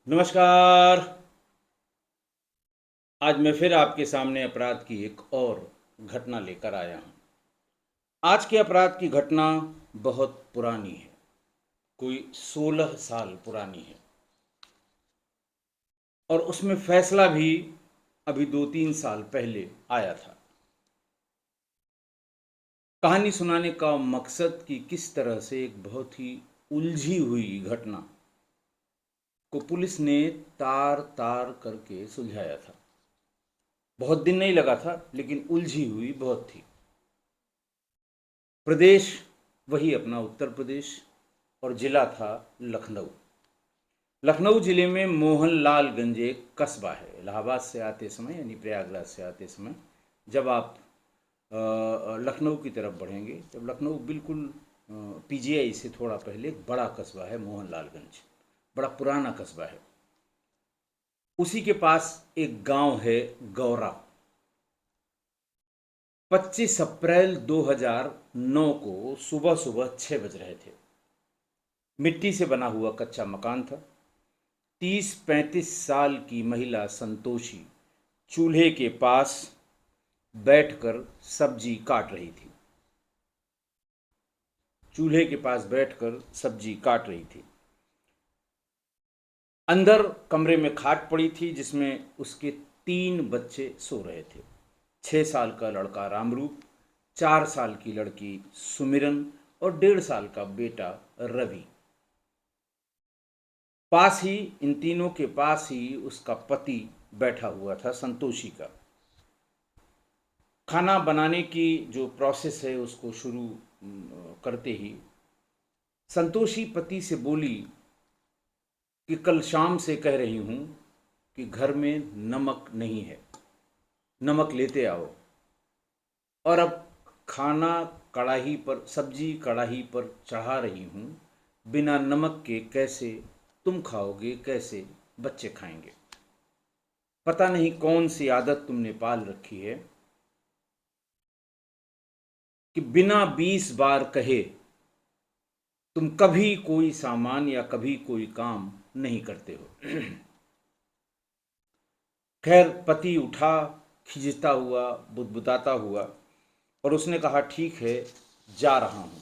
नमस्कार। आज मैं फिर आपके सामने अपराध की एक और घटना लेकर आया हूँ। आज के अपराध की घटना बहुत पुरानी है, कोई 16 साल पुरानी है और उसमें फैसला भी अभी 2-3 साल पहले आया था। कहानी सुनाने का मकसद कि किस तरह से एक बहुत ही उलझी हुई घटना को पुलिस ने तार तार करके सुलझाया था। बहुत दिन नहीं लगा था, लेकिन उलझी हुई बहुत थी। प्रदेश वही अपना उत्तर प्रदेश और जिला था लखनऊ। लखनऊ जिले में मोहनलालगंज एक कस्बा है। इलाहाबाद से आते समय यानी प्रयागराज से आते समय जब आप लखनऊ की तरफ बढ़ेंगे, जब लखनऊ बिल्कुल पीजीआई से थोड़ा पहले एक बड़ा कस्बा है मोहनलालगंज, बड़ा पुराना कस्बा है। उसी के पास एक गांव है गौरा। 25 अप्रैल 2009 को सुबह सुबह 6 बज रहे थे। मिट्टी से बना हुआ कच्चा मकान था। 30-35 साल की महिला संतोषी चूल्हे के पास बैठकर सब्जी काट रही थी। चूल्हे के पास बैठकर सब्जी काट रही थी। अंदर कमरे में खाट पड़ी थी जिसमें उसके 3 बच्चे सो रहे थे। 6 साल का लड़का रामरूप, 4 साल की लड़की सुमिरन और 1.5 साल का बेटा रवि। पास ही, इन तीनों के पास ही उसका पति बैठा हुआ था, संतोषी का। खाना बनाने की जो प्रोसेस है उसको शुरू करते ही संतोषी पति से बोली कि कल शाम से कह रही हूं कि घर में नमक नहीं है, नमक लेते आओ। और अब खाना कढ़ाई पर, सब्जी कढ़ाई पर चढ़ा रही हूं, बिना नमक के कैसे तुम खाओगे, कैसे बच्चे खाएंगे? पता नहीं कौन सी आदत तुमने पाल रखी है कि बिना 20 बार कहे तुम कभी कोई सामान या कभी कोई काम नहीं करते हो। खैर, पति उठा खिंचता हुआ, बुदबुदाता हुआ, और उसने कहा ठीक है, जा रहा हूँ,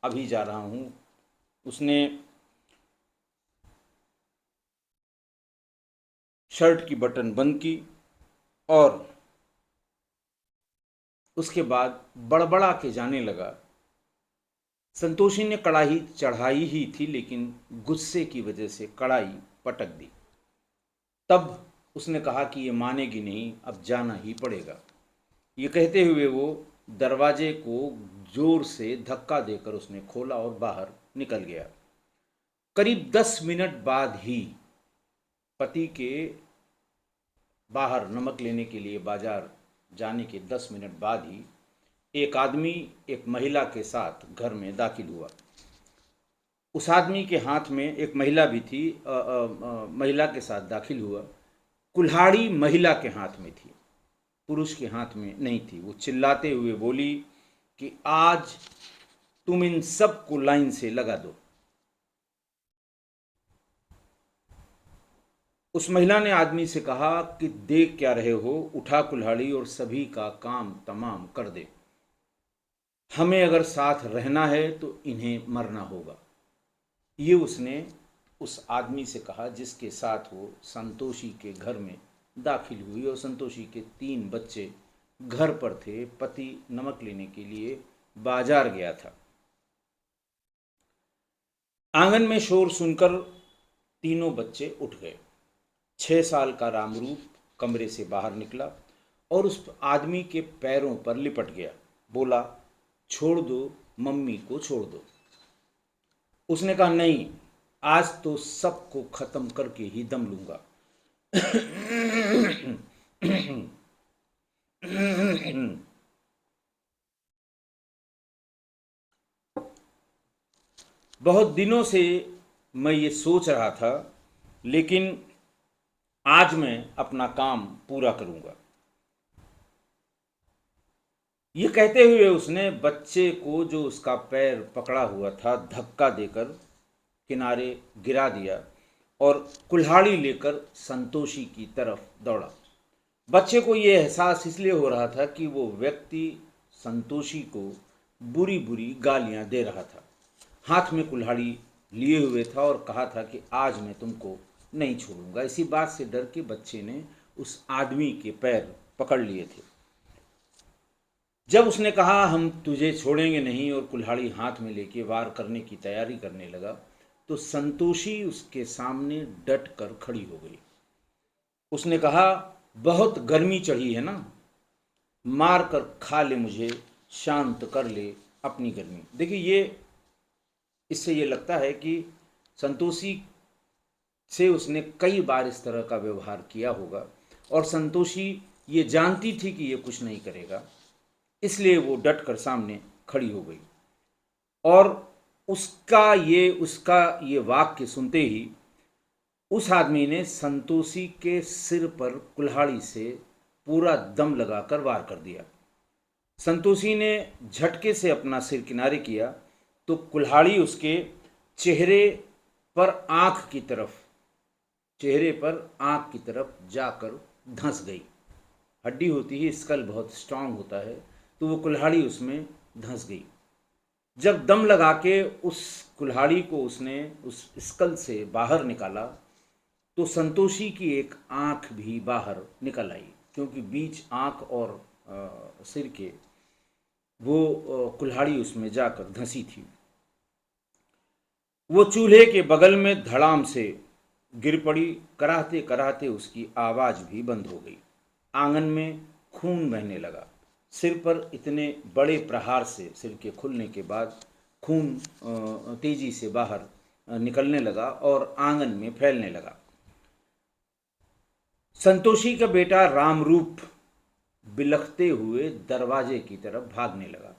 अभी जा रहा हूँ। उसने शर्ट की बटन बंद की और उसके बाद बड़बड़ा के जाने लगा। संतोषी ने कढ़ाई चढ़ाई ही थी, लेकिन गुस्से की वजह से कढ़ाई पटक दी। तब उसने कहा कि ये मानेगी नहीं, अब जाना ही पड़ेगा। ये कहते हुए वो दरवाजे को जोर से धक्का देकर उसने खोला और बाहर निकल गया। करीब 10 मिनट बाद ही, पति के बाहर नमक लेने के लिए बाजार जाने के 10 मिनट बाद ही एक आदमी एक महिला के साथ घर में दाखिल हुआ। उस आदमी के हाथ में, एक महिला भी थी, महिला के साथ दाखिल हुआ। कुल्हाड़ी महिला के हाथ में थी, पुरुष के हाथ में नहीं थी। वो चिल्लाते हुए बोली कि आज तुम इन सब को लाइन से लगा दो। उस महिला ने आदमी से कहा कि देख क्या रहे हो, उठा कुल्हाड़ी और सभी का काम तमाम कर दे। हमें अगर साथ रहना है तो इन्हें मरना होगा। ये उसने उस आदमी से कहा जिसके साथ वो संतोषी के घर में दाखिल हुई, और संतोषी के 3 बच्चे घर पर थे। पति नमक लेने के लिए बाजार गया था। आंगन में शोर सुनकर तीनों बच्चे उठ गए। 6 साल का रामरूप कमरे से बाहर निकला और उस आदमी के पैरों पर लिपट गया। बोला, छोड़ दो, मम्मी को छोड़ दो। उसने कहा, नहीं, आज तो सबको खत्म करके ही दम लूंगा। बहुत दिनों से मैं ये सोच रहा था, लेकिन आज मैं अपना काम पूरा करूंगा। ये कहते हुए उसने बच्चे को, जो उसका पैर पकड़ा हुआ था, धक्का देकर किनारे गिरा दिया और कुल्हाड़ी लेकर संतोषी की तरफ दौड़ा। बच्चे को ये एहसास इसलिए हो रहा था कि वो व्यक्ति संतोषी को बुरी बुरी गालियां दे रहा था। हाथ में कुल्हाड़ी लिए हुए था और कहा था कि आज मैं तुमको नहीं छोड़ूंगा। इसी बात से डर के बच्चे ने उस आदमी के पैर पकड़ लिए थे। जब उसने कहा हम तुझे छोड़ेंगे नहीं और कुल्हाड़ी हाथ में लेके वार करने की तैयारी करने लगा, तो संतोषी उसके सामने डट कर खड़ी हो गई। उसने कहा, बहुत गर्मी चढ़ी है ना, मार कर खा ले मुझे, शांत कर ले अपनी गर्मी। देखिए, इससे ये लगता है कि संतोषी से उसने कई बार इस तरह का व्यवहार किया होगा और संतोषी ये जानती थी कि ये कुछ नहीं करेगा, इसलिए वो डट कर सामने खड़ी हो गई। और उसका ये वाक्य सुनते ही उस आदमी ने संतोषी के सिर पर कुल्हाड़ी से पूरा दम लगाकर वार कर दिया। संतोषी ने झटके से अपना सिर किनारे किया तो कुल्हाड़ी उसके चेहरे पर आंख की तरफ जाकर धंस गई। हड्डी होती है, स्कल बहुत स्ट्रांग होता है, तो वो कुल्हाड़ी उसमें धंस गई। जब दम लगा के उस कुल्हाड़ी को उसने उस स्कल से बाहर निकाला तो संतोषी की एक आंख भी बाहर निकल आई, क्योंकि बीच आंख और सिर के वो कुल्हाड़ी उसमें जाकर धंसी थी। वो चूल्हे के बगल में धड़ाम से गिर पड़ी। कराहते कराहते उसकी आवाज भी बंद हो गई। आंगन में खून बहने लगा। सिर पर इतने बड़े प्रहार से सिर के खुलने के बाद खून तेजी से बाहर निकलने लगा और आंगन में फैलने लगा। संतोषी का बेटा रामरूप बिलखते हुए दरवाजे की तरफ भागने लगा,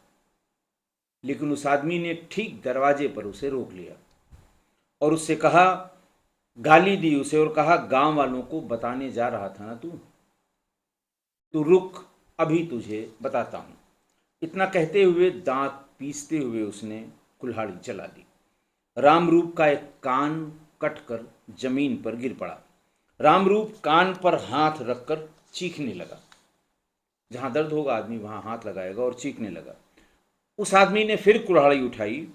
लेकिन उस आदमी ने ठीक दरवाजे पर उसे रोक लिया और उससे कहा, गाली दी उसे और कहा, गांव वालों को बताने जा रहा था ना तू रुक, अभी तुझे बताता हूं। इतना कहते हुए दांत पीसते हुए उसने कुल्हाड़ी चला दी। रामरूप का एक कान कटकर जमीन पर गिर पड़ा। रामरूप कान पर हाथ रखकर चीखने लगा। जहां दर्द होगा आदमी वहां हाथ लगाएगा और चीखने लगा। उस आदमी ने फिर कुल्हाड़ी उठाई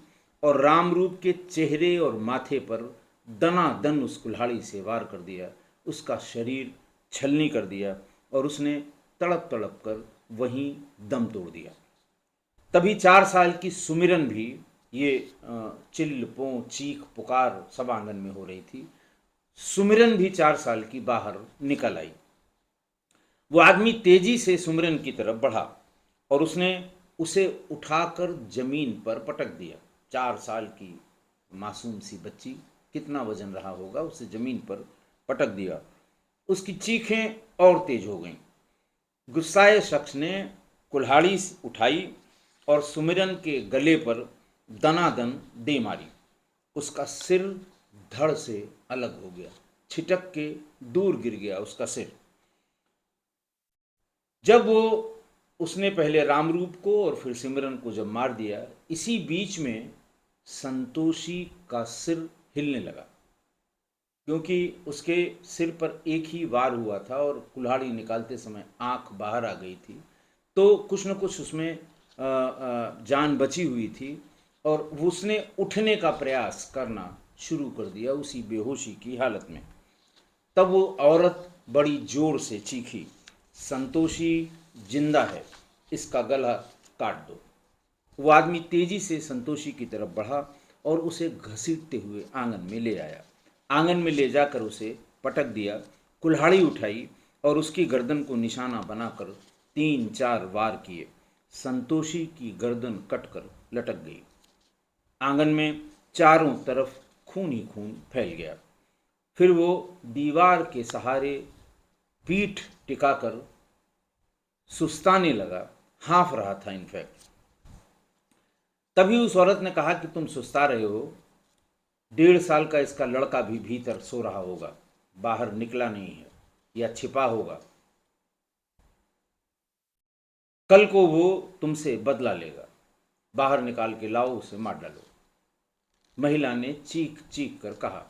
और रामरूप के चेहरे और माथे पर दनादन उस कुल्हाड़ी से वार कर दिया। उसका शरीर छलनी कर दिया और उसने तड़प तड़प कर वहीं दम तोड़ दिया। तभी 4 साल की सुमिरन भी, ये चिल्ल पों चीख पुकार सब आंगन में हो रही थी, सुमिरन भी 4 साल की बाहर निकल आई। वो आदमी तेजी से सुमिरन की तरफ बढ़ा और उसने उसे उठाकर जमीन पर पटक दिया। 4 साल की मासूम सी बच्ची, कितना वजन रहा होगा, उसे जमीन पर पटक दिया। उसकी चीखें और तेज हो गईं। गुस्साए शख्स ने कुल्हाड़ी उठाई और सुमिरन के गले पर दनादन दे मारी। उसका सिर धड़ से अलग हो गया, छिटक के दूर गिर गया उसका सिर। जब उसने पहले रामरूप को और फिर सिमरन को जब मार दिया, इसी बीच में संतोषी का सिर हिलने लगा, क्योंकि उसके सिर पर एक ही वार हुआ था और कुल्हाड़ी निकालते समय आंख बाहर आ गई थी, तो कुछ न कुछ उसमें जान बची हुई थी और उसने उठने का प्रयास करना शुरू कर दिया उसी बेहोशी की हालत में। तब वो औरत बड़ी जोर से चीखी, संतोषी जिंदा है, इसका गला काट दो। वो आदमी तेजी से संतोषी की तरफ बढ़ा और उसे घसीटते हुए आंगन में ले आया। आंगन में ले जाकर उसे पटक दिया, कुल्हाड़ी उठाई और उसकी गर्दन को निशाना बनाकर 3-4 वार किए। संतोषी की गर्दन कटकर लटक गई। आंगन में चारों तरफ खून ही खून फैल गया। फिर वो दीवार के सहारे पीठ टिकाकर सुस्ताने लगा, हाँफ रहा था इनफैक्ट। तभी उस औरत ने कहा कि तुम सुस्ता रहे हो, 1.5 साल का इसका लड़का भी भीतर सो रहा होगा, बाहर निकला नहीं है या छिपा होगा, कल को वो तुमसे बदला लेगा, बाहर निकाल के लाओ, उसे मार डालो। महिला ने चीख चीख कर कहा।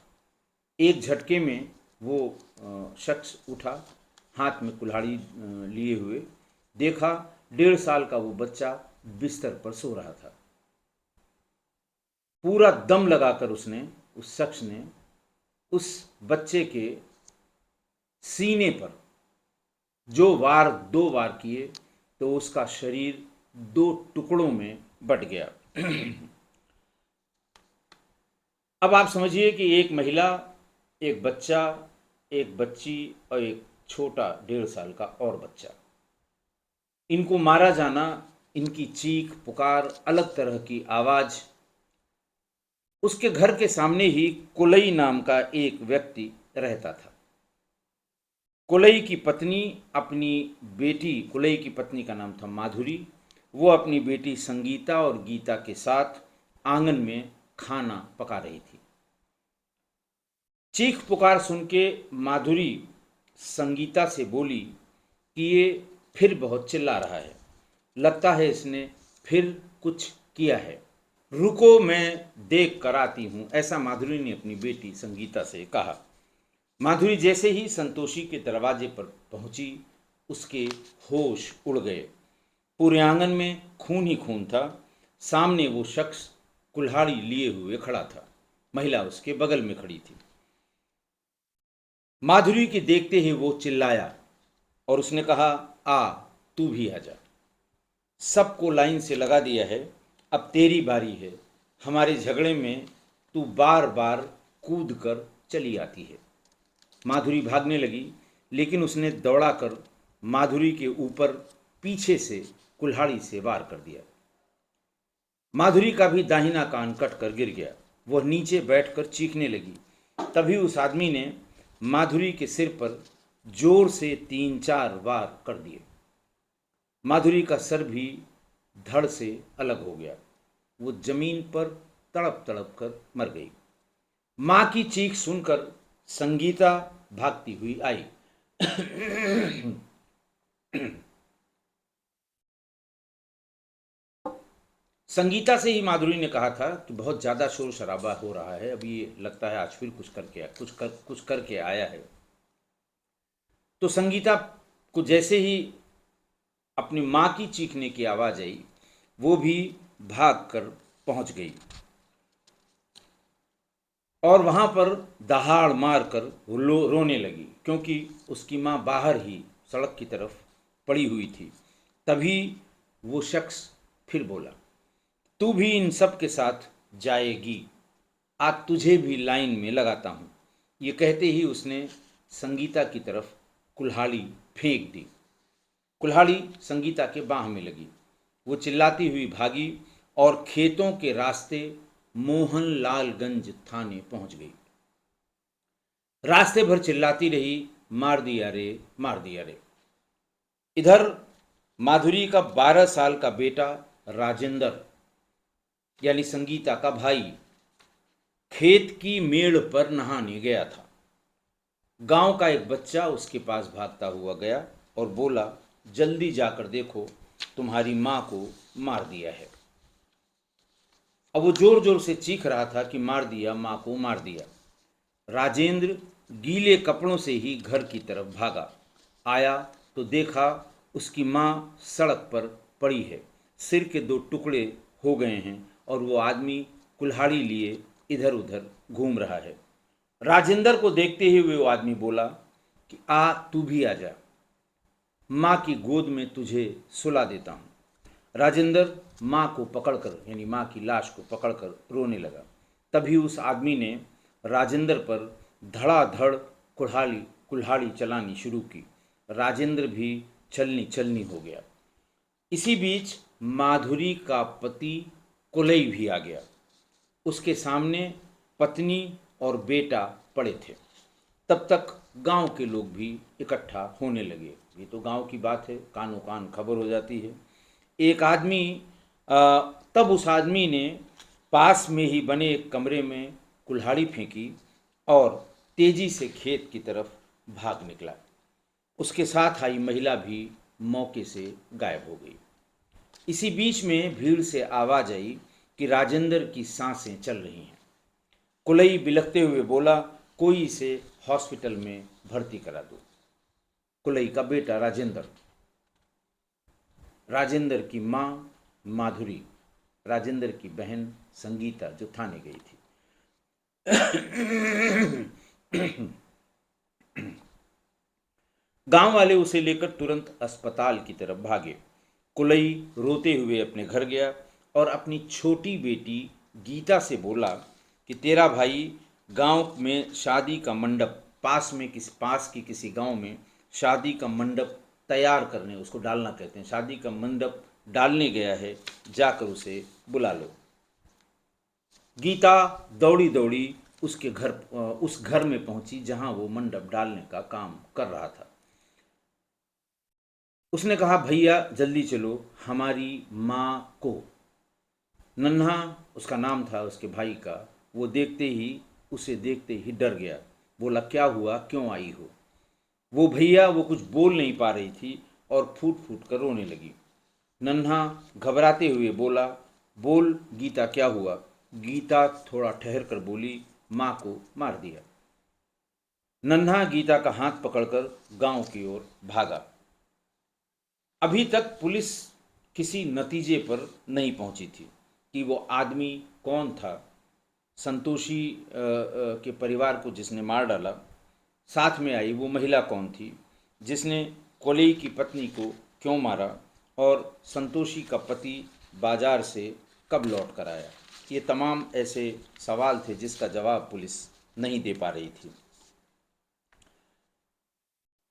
एक झटके में वो शख्स उठा, हाथ में कुल्हाड़ी लिए हुए। देखा 1.5 साल का वो बच्चा बिस्तर पर सो रहा था। पूरा दम लगाकर उस शख्स ने उस बच्चे के सीने पर जो वार 2 वार किए तो उसका शरीर 2 टुकड़ों में बट गया। अब आप समझिए कि एक महिला, एक बच्चा, एक बच्ची और एक छोटा 1.5 साल का और बच्चा, इनको मारा जाना, इनकी चीख पुकार, अलग तरह की आवाज। उसके घर के सामने ही कुलई नाम का एक व्यक्ति रहता था। कुलई की पत्नी अपनी बेटी, कुलई की पत्नी का नाम था माधुरी, वो अपनी बेटी संगीता और गीता के साथ आंगन में खाना पका रही थी। चीख पुकार सुन के माधुरी संगीता से बोली कि ये फिर बहुत चिल्ला रहा है, लगता है इसने फिर कुछ किया है, रुको मैं देख कर आती हूँ, ऐसा माधुरी ने अपनी बेटी संगीता से कहा। माधुरी जैसे ही संतोषी के दरवाजे पर पहुंची, उसके होश उड़ गए। पूरे आंगन में खून ही खून था। सामने वो शख्स कुल्हाड़ी लिए हुए खड़ा था, महिला उसके बगल में खड़ी थी। माधुरी के देखते ही वो चिल्लाया और उसने कहा, आ तू भी आ जा, सबको लाइन से लगा दिया है, अब तेरी बारी है। हमारे झगड़े में तू बार बार कूद कर चली आती है। माधुरी भागने लगी, लेकिन उसने दौड़ाकर माधुरी के ऊपर पीछे से कुल्हाड़ी से वार कर दिया। माधुरी का भी दाहिना कान कटकर गिर गया। वह नीचे बैठकर चीखने लगी। तभी उस आदमी ने माधुरी के सिर पर जोर से 3-4 वार कर दिए। माधुरी का सर भी धड़ से अलग हो गया। वो जमीन पर तड़प तड़प कर मर गई। मां की चीख सुनकर संगीता भागती हुई आई। संगीता से ही माधुरी ने कहा था कि बहुत ज़्यादा शोर शराबा हो रहा है, अभी ये लगता है आज फिर कुछ करके आया है। तो संगीता को जैसे ही अपनी माँ की चीखने की आवाज़ आई, वो भी भाग कर पहुँच गई और वहाँ पर दहाड़ मार कर रोने लगी, क्योंकि उसकी माँ बाहर ही सड़क की तरफ पड़ी हुई थी। तभी वो शख्स फिर बोला, तू भी इन सब के साथ जाएगी, आज तुझे भी लाइन में लगाता हूँ। ये कहते ही उसने संगीता की तरफ कुल्हाड़ी फेंक दी। कुल्हाड़ी संगीता के बाह में लगी। वो चिल्लाती हुई भागी और खेतों के रास्ते मोहनलालगंज थाने पहुंच गई। रास्ते भर चिल्लाती रही, मार दिया रे, मार दिया रे। इधर माधुरी का 12 साल का बेटा राजेंद्र, यानी संगीता का भाई, खेत की मेड़ पर नहाने गया था। गांव का एक बच्चा उसके पास भागता हुआ गया और बोला, जल्दी जाकर देखो, तुम्हारी माँ को मार दिया है। अब वो जोर जोर से चीख रहा था कि मार दिया, माँ को मार दिया। राजेंद्र गीले कपड़ों से ही घर की तरफ भागा। आया तो देखा उसकी माँ सड़क पर पड़ी है, सिर के 2 टुकड़े हो गए हैं और वो आदमी कुल्हाड़ी लिए इधर उधर घूम रहा है। राजेंद्र को देखते ही वो आदमी बोला कि आ तू भी आ जा, माँ की गोद में तुझे सुला देता हूँ। राजेंद्र माँ को पकड़कर, यानी माँ की लाश को पकड़कर रोने लगा। तभी उस आदमी ने राजेंद्र पर धड़ाधड़ कुल्हाड़ी कुल्हाड़ी चलानी शुरू की। राजेंद्र भी छलनी छलनी हो गया। इसी बीच माधुरी का पति कुलई भी आ गया। उसके सामने पत्नी और बेटा पड़े थे। तब तक गांव के लोग भी इकट्ठा होने लगे। ये तो गांव की बात है, कानों कान खबर हो जाती है। एक आदमी तब उस आदमी ने पास में ही बने एक कमरे में कुल्हाड़ी फेंकी और तेजी से खेत की तरफ भाग निकला। उसके साथ आई महिला भी मौके से गायब हो गई। इसी बीच में भीड़ से आवाज आई कि राजेंद्र की सांसें चल रही हैं। कुलई बिलखते हुए बोला, कोई इसे हॉस्पिटल में भर्ती करा दो। कुलई का बेटा राजेंद्र, राजेंद्र की माँ माधुरी, राजेंद्र की बहन संगीता जो थाने गई थी। गांव वाले उसे लेकर तुरंत अस्पताल की तरफ भागे। कुलई रोते हुए अपने घर गया और अपनी छोटी बेटी गीता से बोला कि तेरा भाई गांव में शादी का मंडप, पास की किसी गांव में शादी का मंडप तैयार करने, उसको डालना कहते हैं, शादी का मंडप डालने गया है, जाकर उसे बुला लो। गीता दौड़ी दौड़ी उस घर में पहुंची जहां वो मंडप डालने का काम कर रहा था। उसने कहा, भैया जल्दी चलो, हमारी माँ को। नन्हा उसका नाम था उसके भाई का, वो उसे देखते ही डर गया। बोला, क्या हुआ, क्यों आई हो? वो भैया वो कुछ बोल नहीं पा रही थी और फूट फूट कर रोने लगी। नन्हा घबराते हुए बोला, बोल गीता, क्या हुआ? गीता थोड़ा ठहर कर बोली, माँ को मार दिया। नन्हा गीता का हाथ पकड़कर गांव की ओर भागा। अभी तक पुलिस किसी नतीजे पर नहीं पहुंची थी कि वो आदमी कौन था, संतोषी के परिवार को जिसने मार डाला। साथ में आई वो महिला कौन थी जिसने कोलई की पत्नी को क्यों मारा, और संतोषी का पति बाजार से कब लौट कर आया। ये तमाम ऐसे सवाल थे जिसका जवाब पुलिस नहीं दे पा रही थी।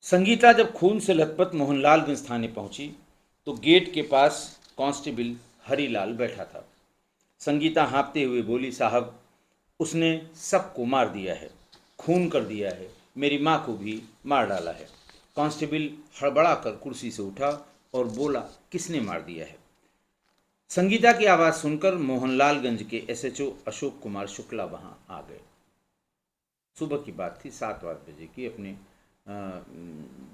संगीता जब खून से लथपथ मोहनलालगंज थाने पहुंची तो गेट के पास कांस्टेबल हरीलाल बैठा था। संगीता हाँफते हुए बोली, साहब उसने सबको मार दिया है, खून कर दिया है, मेरी माँ को भी मार डाला है। कांस्टेबल हड़बड़ा कर कुर्सी से उठा और बोला, किसने मार दिया है? संगीता की आवाज़ सुनकर मोहनलालगंज के एसएचओ अशोक कुमार शुक्ला वहाँ आ गए। सुबह की बात थी, 7-8 बजे की। अपने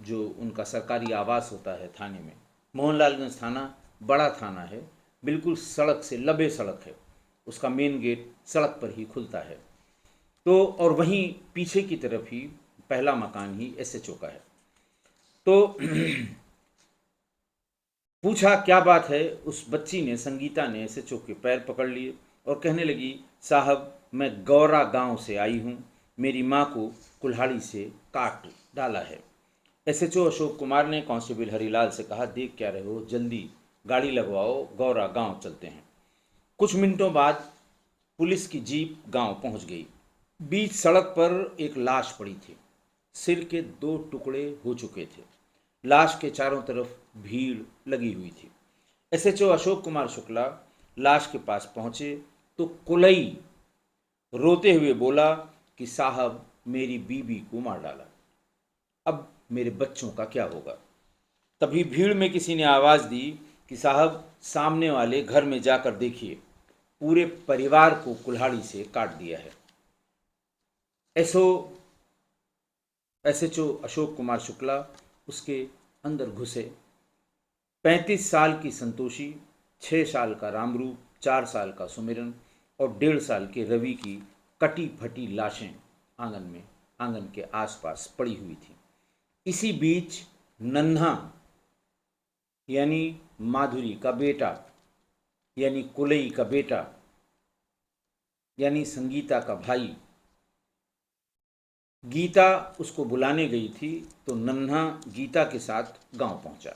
जो उनका सरकारी आवास होता है थाने में, मोहनलालगंज थाना बड़ा थाना है, बिल्कुल सड़क से लबे सड़क है, उसका मेन गेट सड़क पर ही खुलता है। तो और वहीं पीछे की तरफ ही पहला मकान ही एसएचओ का है। तो पूछा, क्या बात है? उस बच्ची ने, संगीता ने एसएचओ के पैर पकड़ लिए और कहने लगी, साहब मैं गौरा गांव से आई हूँ, मेरी माँ को कुल्हाड़ी से काट डाला है। एसएचओ अशोक कुमार ने कांस्टेबल हरीलाल से कहा, देख क्या रहे हो, जल्दी गाड़ी लगवाओ, गौरा गांव चलते हैं। कुछ मिनटों बाद पुलिस की जीप गांव पहुंच गई। बीच सड़क पर एक लाश पड़ी थी, सिर के 2 टुकड़े हो चुके थे। लाश के चारों तरफ भीड़ लगी हुई थी। एसएचओ अशोक कुमार शुक्ला लाश के पास पहुंचे तो कुलई रोते हुए बोला कि साहब मेरी बीबी को मार डाला, अब मेरे बच्चों का क्या होगा? तभी भीड़ में किसी ने आवाज़ दी कि साहब सामने वाले घर में जाकर देखिए, पूरे परिवार को कुल्हाड़ी से काट दिया है। एसएचओ अशोक कुमार शुक्ला उसके अंदर घुसे। 35 साल की संतोषी, 6 साल का रामरूप, 4 साल का सुमिरन और 1.5 साल के रवि की कटी फटी लाशें आंगन के आसपास पड़ी हुई थी। इसी बीच नन्हा यानी माधुरी का बेटा, यानी कुलई का बेटा, यानी संगीता का भाई, गीता उसको बुलाने गई थी तो नन्हा गीता के साथ गांव पहुंचा।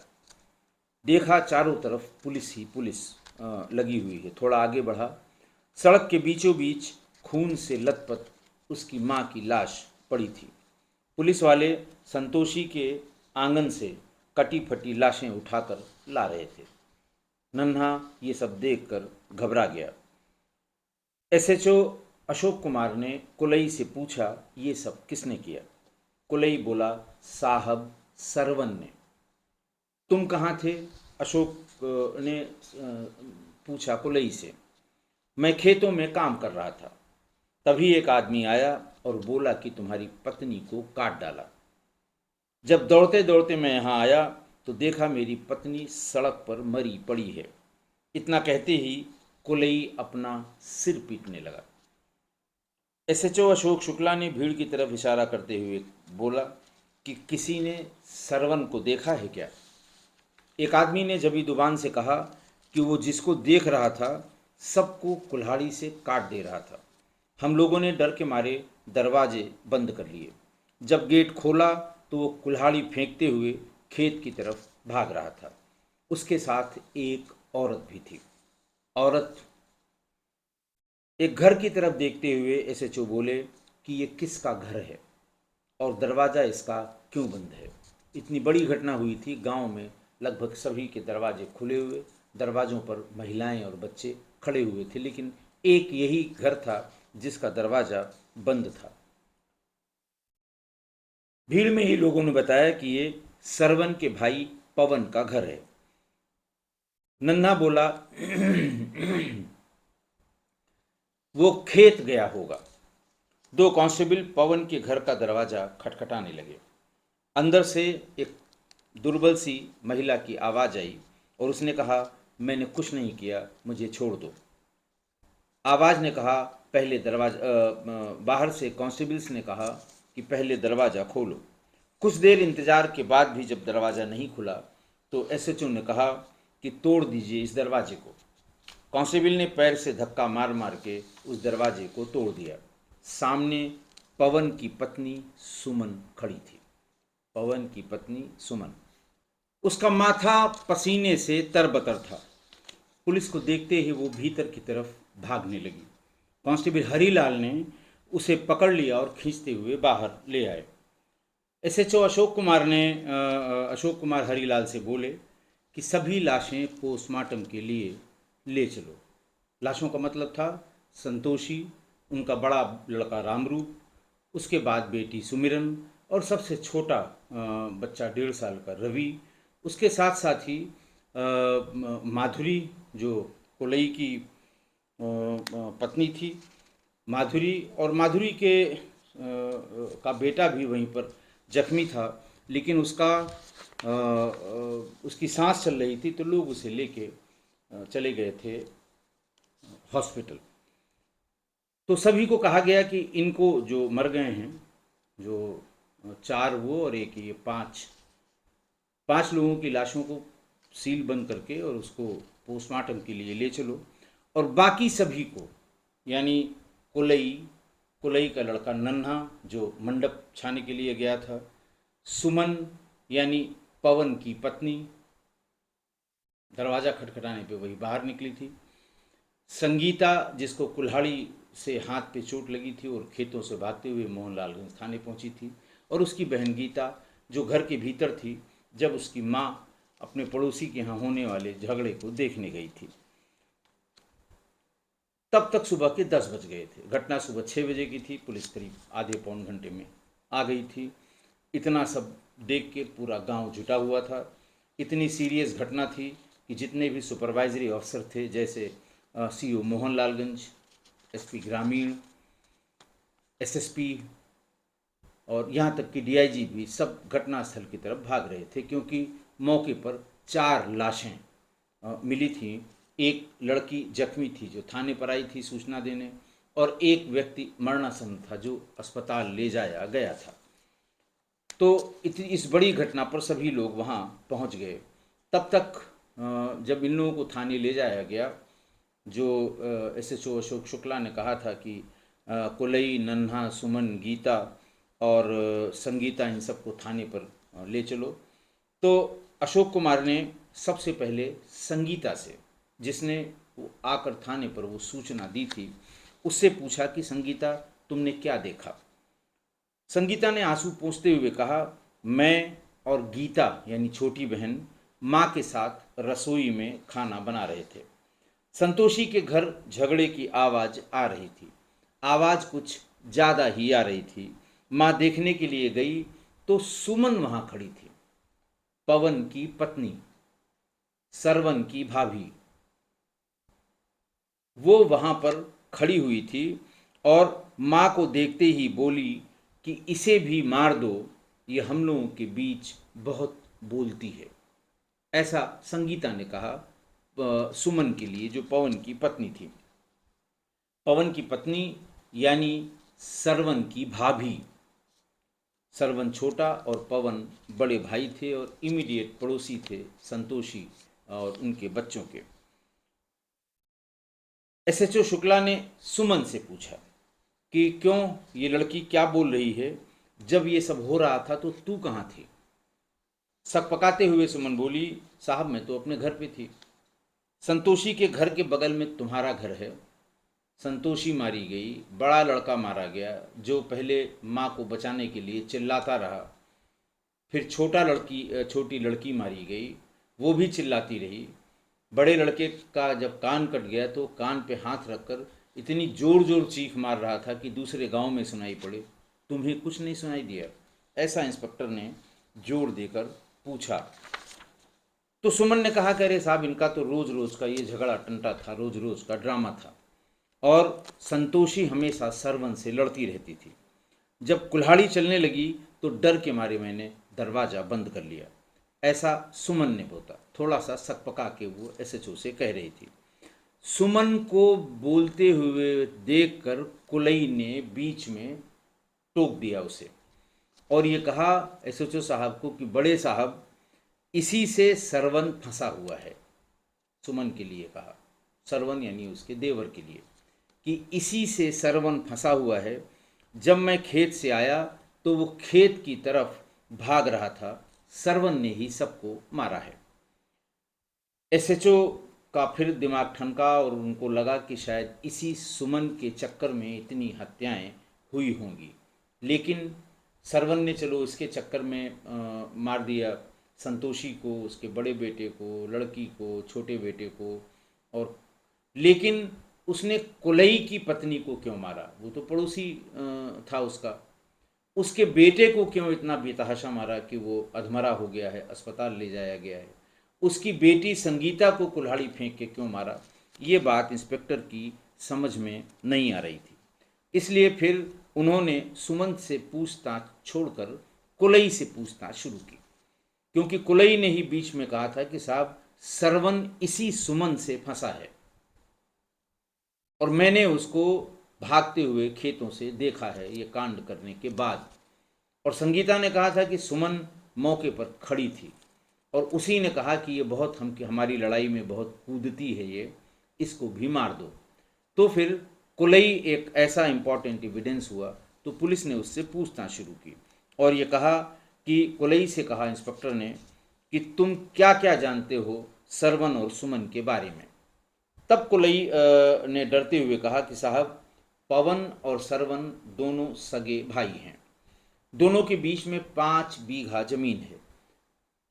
देखा चारों तरफ पुलिस ही पुलिस लगी हुई है। थोड़ा आगे बढ़ा, सड़क के बीचों बीच खून से लथपथ उसकी माँ की लाश पड़ी थी। पुलिस वाले संतोषी के आंगन से कटी फटी लाशें उठाकर ला रहे थे। नन्हा ये सब देखकर घबरा गया। एसएचओ अशोक कुमार ने कुलई से पूछा, ये सब किसने किया? कुलई बोला, साहब सरवन ने। तुम कहाँ थे? अशोक ने पूछा कुलई से। मैं खेतों में काम कर रहा था, तभी एक आदमी आया और बोला कि तुम्हारी पत्नी को काट डाला। जब दौड़ते दौड़ते मैं यहाँ आया तो देखा मेरी पत्नी सड़क पर मरी पड़ी है। इतना कहते ही कुलई अपना सिर पीटने लगा। एसएचओ अशोक शुक्ला ने भीड़ की तरफ इशारा करते हुए बोला कि किसी ने सरवन को देखा है क्या? एक आदमी ने जबी जुबान से कहा कि वो जिसको देख रहा था सबको कुल्हाड़ी से काट दे रहा था। हम लोगों ने डर के मारे दरवाजे बंद कर लिए। जब गेट खोला तो वो कुल्हाड़ी फेंकते हुए खेत की तरफ भाग रहा था। उसके साथ एक औरत भी थी। औरत एक घर की तरफ देखते हुए एसएचओ बोले कि ये किसका घर है और दरवाज़ा इसका क्यों बंद है? इतनी बड़ी घटना हुई थी। गांव में लगभग सभी के दरवाजे खुले हुए, दरवाज़ों पर महिलाएं और बच्चे खड़े हुए थे, लेकिन एक यही घर था जिसका दरवाज़ा बंद था। भीड़ में ही लोगों ने बताया कि ये सरवन के भाई पवन का घर है। नन्हा बोला वो खेत गया होगा। दो कांस्टेबल पवन के घर का दरवाज़ा खटखटाने लगे। अंदर से एक दुर्बल सी महिला की आवाज़ आई और उसने कहा, मैंने कुछ नहीं किया, मुझे छोड़ दो। आवाज़ ने कहा, पहले बाहर से कांस्टेबल्स ने कहा कि पहले दरवाज़ा खोलो। कुछ देर इंतज़ार के बाद भी जब दरवाज़ा नहीं खुला तो एसएचओ ने कहा कि तोड़ दीजिए इस दरवाजे को। कांस्टेबल ने पैर से धक्का मार मार के उस दरवाजे को तोड़ दिया। सामने पवन की पत्नी सुमन खड़ी थी। पवन की पत्नी सुमन, उसका माथा पसीने से तरबतर था। पुलिस को देखते ही वो भीतर की तरफ भागने लगी। कांस्टेबल हरीलाल ने उसे पकड़ लिया और खींचते हुए बाहर ले आए। एसएचओ अशोक कुमार हरीलाल से बोले कि सभी लाशें पोस्टमार्टम के लिए ले चलो। लाशों का मतलब था संतोषी, उनका बड़ा लड़का रामरूप, उसके बाद बेटी सुमिरन और सबसे छोटा बच्चा 1.5 साल का रवि। उसके साथ साथ ही माधुरी जो कोलई की पत्नी थी, माधुरी, और माधुरी के का बेटा भी वहीं पर जख्मी था, लेकिन उसकी सांस चल रही थी तो लोग उसे लेके चले गए थे हॉस्पिटल। तो सभी को कहा गया कि इनको जो मर गए हैं, जो 4 वो और एक ये 5 लोगों की लाशों को सील बंद करके और उसको पोस्टमार्टम के लिए ले चलो। और बाकी सभी को, यानी कुलई का लड़का नन्हा जो मंडप छाने के लिए गया था, सुमन यानी पवन की पत्नी दरवाज़ा खटखटाने पे वही बाहर निकली थी, संगीता जिसको कुल्हाड़ी से हाथ पे चोट लगी थी और खेतों से भागते हुए मोहनलालगंज थाने पहुंची थी, और उसकी बहन गीता जो घर के भीतर थी जब उसकी माँ अपने पड़ोसी के यहाँ होने वाले झगड़े को देखने गई थी। तब तक सुबह के 10 बज गए थे। घटना सुबह 6 बजे की थी। पुलिस करीब आधे पौन घंटे में आ गई थी। इतना सब देख के पूरा गांव जुटा हुआ था। इतनी सीरियस घटना थी कि जितने भी सुपरवाइजरी अफसर थे, जैसे सीओ मोहनलालगंज, एसपी ग्रामीण, एसएसपी और यहाँ तक कि डीआईजी भी सब घटनास्थल की तरफ भाग रहे थे, क्योंकि मौके पर 4 लाशें मिली थी। एक लड़की जख्मी थी जो थाने पर आई थी सूचना देने, और एक व्यक्ति मरणासन्न था जो अस्पताल ले जाया गया था। तो इस बड़ी घटना पर सभी लोग वहाँ पहुँच गए। तब तक जब इन लोगों को थाने ले जाया गया, जो एसएचओ अशोक शुक्ला ने कहा था कि कुलई, नन्हा, सुमन, गीता और संगीता, इन सबको थाने पर ले चलो, तो अशोक कुमार ने सबसे पहले संगीता से, जिसने आकर थाने पर वो सूचना दी थी, उससे पूछा कि संगीता, तुमने क्या देखा? संगीता ने आंसू पोंछते हुए कहा, मैं और गीता यानी छोटी बहन माँ के साथ रसोई में खाना बना रहे थे। संतोषी के घर झगड़े की आवाज़ आ रही थी। आवाज़ कुछ ज़्यादा ही आ रही थी। माँ देखने के लिए गई तो सुमन वहाँ खड़ी थी, पवन की पत्नी, सरवन की भाभी। वो वहाँ पर खड़ी हुई थी और माँ को देखते ही बोली कि इसे भी मार दो, ये हम लोगों के बीच बहुत बोलती है। ऐसा संगीता ने कहा सुमन के लिए, जो पवन की पत्नी थी। पवन की पत्नी यानी सरवन की भाभी, सरवन छोटा और पवन बड़े भाई थे और इमीडिएट पड़ोसी थे संतोषी और उनके बच्चों के। एसएचओ शुक्ला ने सुमन से पूछा कि क्यों, ये लड़की क्या बोल रही है, जब ये सब हो रहा था तो तू कहाँ थी? सकपकाते हुए सुमन बोली, साहब मैं तो अपने घर पे थी। संतोषी के घर के बगल में तुम्हारा घर है। संतोषी मारी गई, बड़ा लड़का मारा गया जो पहले माँ को बचाने के लिए चिल्लाता रहा। फिर छोटी लड़की मारी गई, वो भी चिल्लाती रही। बड़े लड़के का जब कान कट गया तो कान पे हाथ रखकर इतनी जोर जोर चीख मार रहा था कि दूसरे गांव में सुनाई पड़े। तुम्हें कुछ नहीं सुनाई दिया? ऐसा इंस्पेक्टर ने जोर देकर पूछा। तो सुमन ने कहा कि अरे साहब, इनका तो रोज रोज का ये झगड़ा टंटा था, रोज रोज का ड्रामा था। और संतोषी हमेशा सरवन से लड़ती रहती थी। जब कुल्हाड़ी चलने लगी तो डर के मारे मैंने दरवाज़ा बंद कर लिया। ऐसा सुमन ने बोला। थोड़ा सा सकपका के वो एसएचओ से कह रही थी। सुमन को बोलते हुए देखकर कुलई ने बीच में टोक दिया उसे और ये कहा एसएचओ साहब को कि बड़े साहब, इसी से सरवन फंसा हुआ है। सुमन के लिए कहा, सरवन यानी उसके देवर के लिए, कि इसी से सरवन फंसा हुआ है। जब मैं खेत से आया तो वो खेत की तरफ भाग रहा था, सरवन ने ही सबको मारा है। एसएचओ का फिर दिमाग ठनका और उनको लगा कि शायद इसी सुमन के चक्कर में इतनी हत्याएं हुई होंगी। लेकिन सरवन ने चलो इसके चक्कर में मार दिया संतोषी को, उसके बड़े बेटे को, लड़की को, छोटे बेटे को। और लेकिन उसने कुलई की पत्नी को क्यों मारा? वो तो पड़ोसी था उसका। उसके बेटे को क्यों इतना बेतहाशा मारा कि वो अधमरा हो गया है, अस्पताल ले जाया गया है? उसकी बेटी संगीता को कुल्हाड़ी फेंक के क्यों मारा? ये बात इंस्पेक्टर की समझ में नहीं आ रही थी। इसलिए फिर उन्होंने सुमन से पूछताछ छोड़कर कुलई से पूछताछ शुरू की, क्योंकि कुलई ने ही बीच में कहा था कि साहब, सरवन इसी सुमन से फंसा है और मैंने उसको भागते हुए खेतों से देखा है ये कांड करने के बाद। और संगीता ने कहा था कि सुमन मौके पर खड़ी थी और उसी ने कहा कि ये बहुत हमारी लड़ाई में बहुत कूदती है, ये इसको भी मार दो। तो फिर कुलई एक ऐसा इम्पॉर्टेंट एविडेंस हुआ तो पुलिस ने उससे पूछताछ शुरू की और ये कहा कि कुलई से कहा इंस्पेक्टर ने कि तुम क्या क्या जानते हो सरवन और सुमन के बारे में। तब कुलई ने डरते हुए कहा कि साहब, पवन और सरवन दोनों सगे भाई हैं। दोनों के बीच में 5 बीघा जमीन है।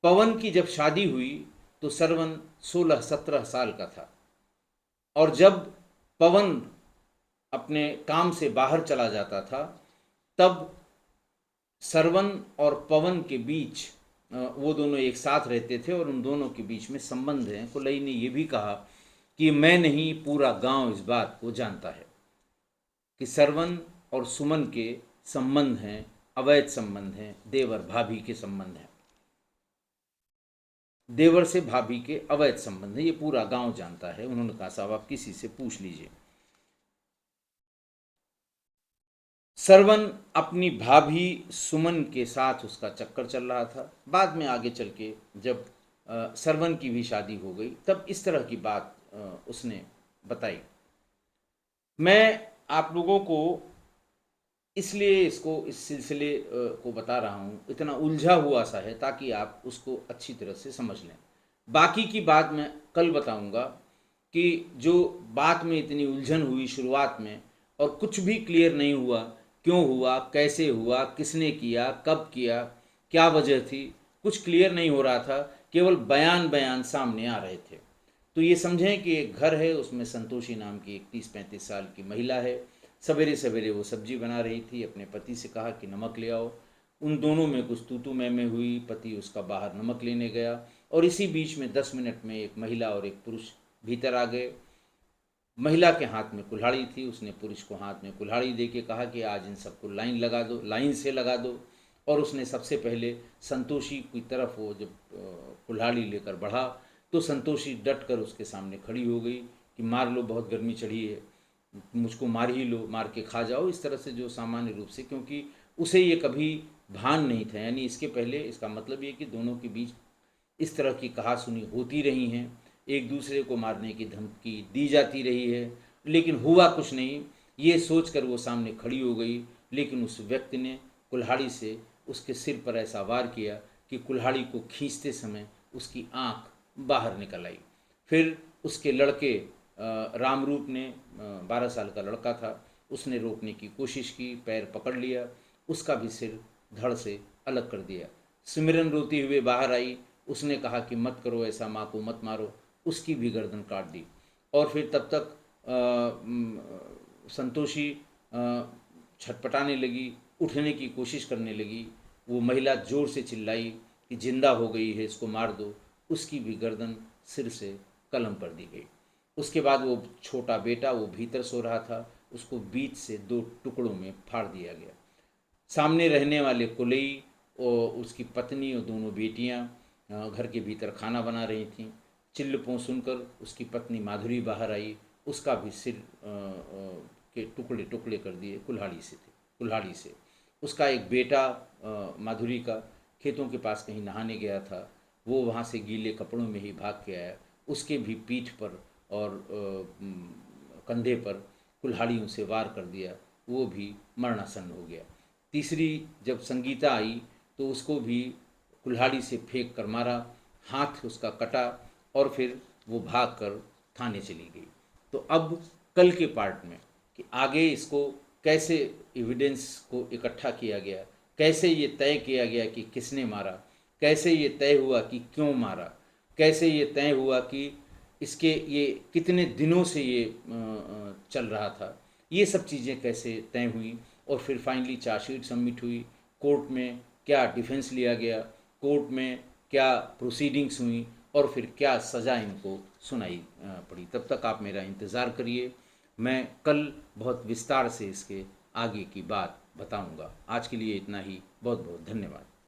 पवन की जब शादी हुई तो सरवन 16-17 साल का था और जब पवन अपने काम से बाहर चला जाता था तब सरवन और पवन के बीच वो दोनों एक साथ रहते थे और उन दोनों के बीच में संबंध हैं। कुलई ने ये भी कहा कि मैं नहीं, पूरा गांव इस बात को जानता है कि सरवन और सुमन के संबंध हैं, अवैध संबंध हैं, देवर भाभी के संबंध हैं, देवर से भाभी के अवैध संबंध है, ये पूरा गांव जानता है। उन्होंने कहा साहब आप किसी से पूछ लीजिए। सरवन अपनी भाभी सुमन के साथ उसका चक्कर चल रहा था। बाद में आगे चल के जब सरवन की भी शादी हो गई तब इस तरह की बात उसने बताई। मैं आप लोगों को इसलिए इस सिलसिले को बता रहा हूँ, इतना उलझा हुआ सा है ताकि आप उसको अच्छी तरह से समझ लें। बाकी की बात मैं कल बताऊँगा कि जो बात में इतनी उलझन हुई शुरुआत में और कुछ भी क्लियर नहीं हुआ, क्यों हुआ, कैसे हुआ, किसने किया, कब किया, क्या वजह थी, कुछ क्लियर नहीं हो रहा था, केवल बयान सामने आ रहे थे। तो ये समझें कि एक घर है, उसमें संतोषी नाम की एक 30-35 साल की महिला है। सवेरे सवेरे वो सब्जी बना रही थी, अपने पति से कहा कि नमक ले आओ। उन दोनों में कुछ तू मैं हुई, पति उसका बाहर नमक लेने गया और इसी बीच में 10 मिनट में एक महिला और एक पुरुष भीतर आ गए। महिला के हाथ में कुल्हाड़ी थी, उसने पुरुष को हाथ में कुल्हाड़ी दे के कहा कि आज इन सबको लाइन लगा दो, लाइन से लगा दो। और उसने सबसे पहले संतोषी की तरफ वो जब कुल्हाड़ी लेकर बढ़ा तो संतोषी डट कर उसके सामने खड़ी हो गई कि मार लो, बहुत गर्मी चढ़ी है। मुझको मार ही लो, मार के खा जाओ, इस तरह से जो सामान्य रूप से, क्योंकि उसे ये कभी भान नहीं था, यानी इसके पहले, इसका मतलब ये कि दोनों के बीच इस तरह की कहासुनी होती रही हैं, एक दूसरे को मारने की धमकी दी जाती रही है, लेकिन हुआ कुछ नहीं। ये सोचकर वो सामने खड़ी हो गई, लेकिन उस व्यक्ति ने कुल्हाड़ी से उसके सिर पर ऐसा वार किया कि कुल्हाड़ी को खींचते समय उसकी आंख बाहर निकल आई। फिर उसके लड़के रामरूप ने, 12 साल का लड़का था, उसने रोकने की कोशिश की, पैर पकड़ लिया, उसका भी सिर धड़ से अलग कर दिया। सिमरन रोती हुए बाहर आई, उसने कहा कि मत करो ऐसा, माँ को मत मारो, उसकी भी गर्दन काट दी। और फिर तब तक संतोषी छटपटाने लगी, उठने की कोशिश करने लगी। वो महिला जोर से चिल्लाई कि जिंदा हो गई है, इसको मार दो। उसकी भी गर्दन सिर से कलम कर दी गई। उसके बाद वो छोटा बेटा, वो भीतर सो रहा था, उसको बीच से 2 टुकड़ों में फाड़ दिया गया। सामने रहने वाले कुलई और उसकी पत्नी और दोनों बेटियां घर के भीतर खाना बना रही थीं। चिल्लपों सुनकर उसकी पत्नी माधुरी बाहर आई, उसका भी सिर के टुकड़े टुकड़े कर दिए कुल्हाड़ी से। उसका एक बेटा माधुरी का खेतों के पास कहीं नहाने गया था, वो वहाँ से गीले कपड़ों में ही भाग के आया, उसके भी पीठ पर और कंधे पर कुल्हाड़ियों से वार कर दिया, वो भी मरणासन्न हो गया। तीसरी जब संगीता आई तो उसको भी कुल्हाड़ी से फेंक कर मारा, हाथ उसका कटा और फिर वो भाग कर थाने चली गई। तो अब कल के पार्ट में कि आगे इसको कैसे एविडेंस को इकट्ठा किया गया, कैसे ये तय किया गया कि किसने मारा, कैसे ये तय हुआ कि क्यों मारा, कैसे ये तय हुआ कि इसके ये कितने दिनों से ये चल रहा था, ये सब चीज़ें कैसे तय हुई। और फिर फाइनली चार्जशीट सबमिट हुई, कोर्ट में क्या डिफेंस लिया गया, कोर्ट में क्या प्रोसीडिंग्स हुई और फिर क्या सज़ा इनको सुनाई पड़ी। तब तक आप मेरा इंतज़ार करिए, मैं कल बहुत विस्तार से इसके आगे की बात बताऊंगा। आज के लिए इतना ही, बहुत बहुत धन्यवाद।